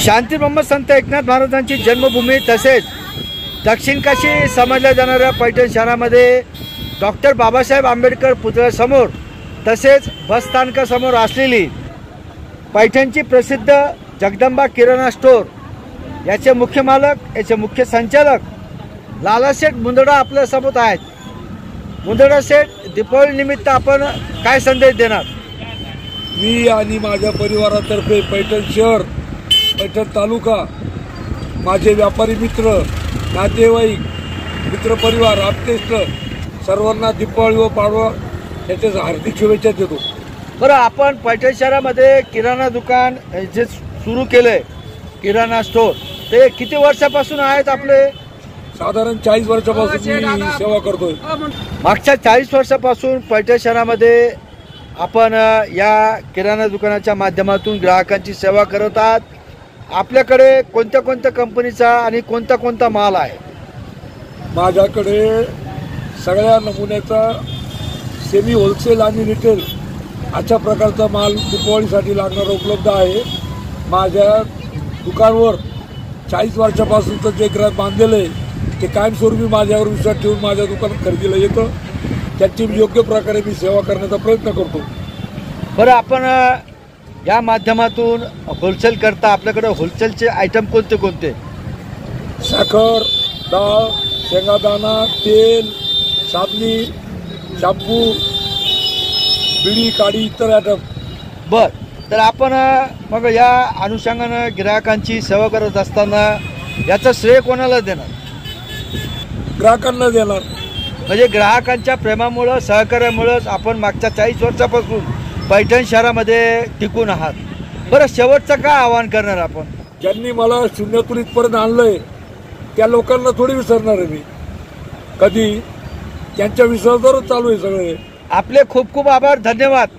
शांतीब्रह्म संत एकनाथ महाराजांची जन्मभूमी तसेच दक्षिण काशी समजल्या जाणाऱ्या पैठण शहरामध्ये डॉक्टर बाबासाहेब आंबेडकर पुतळ्यासमोर तसेच बसस्थानकासमोर असलेली पैठणची प्रसिद्ध जगदंबा किराणा स्टोर याचे मुख्य मालक याचे मुख्य संचालक लालाशेठ मुंदडा आपल्यासोबत आहेत। मुंदडा शेठ, दीपावली निमित्त आपण काय संदेश देणार? मी आणि माझ्या परिवारातर्फे पैठण शहर, पैठण तालुका, माझे व्यापारी मित्र, नातेवाईक, मित्रपरिवार, आप्तेष्ट सर्वांना दीपावली व पाडवा याच्या हार्दिक शुभेच्छा देतो। बरं, आपण पैठण शहरामध्ये किराणा दुकान जे सुरू केलंय, किराणा स्टोर, ते किती वर्षापासून आहेत आपले? साधारण 40 वर्षापासून मी सेवा करतोय। मागच्या 40 वर्षापासून पैठण शहरामध्ये आपण या किराणा दुकानाच्या माध्यमातून ग्राहकांची सेवा करत आहात। आपल्याकडे कोणत्या कोणत्या कंपनीचा आणि कोणता कोणता माल आहे? माझ्याकडे सगळ्या नमुन्याचा सेमी होलसेल आणि रिटेल अशा प्रकारचा माल दीपावलीसाठी लागणारा उपलब्ध आहे। माझ्या दुकानावर 40 वर्षापासूनचं जे ग्राहक बांधलेलं आहे ते कायमस्वरूपी माझ्यावर विश्वास ठेवून माझ्या दुकानात खरेदीला येतं। त्याची योग्य प्रकारे मी सेवा करण्याचा प्रयत्न करतो। बरं, आपण या माध्यमातून होलसेल करता, आपल्याकडे होलसेलचे आयटम कोणते कोणते? साखर, डाळ, शेंगादाणा, तेल, साबणी, शॅम्पू, बिडी, काडी इतर आयटम। बर, तर आपण मग या अनुषंगानं ग्राहकांची सेवा करत असताना याचं श्रेय कोणाला देणार? ग्राहकांना देणार। म्हणजे ग्राहकांच्या प्रेमामुळं, सहकार्यामुळंच आपण मागच्या 40 वर्षापासून पैठण शहरामध्ये टिकून आहात। बरं, शेवटचं काय आवाहन करणार आपण? ज्यांनी मला शून्यातून इथपर्यंत आणलंय त्या लोकांना थोडी विसरणार आहे मी कधी, त्यांच्या विश्वासावरच चालू आहे सगळे। आपले खूप खूप आभार, धन्यवाद।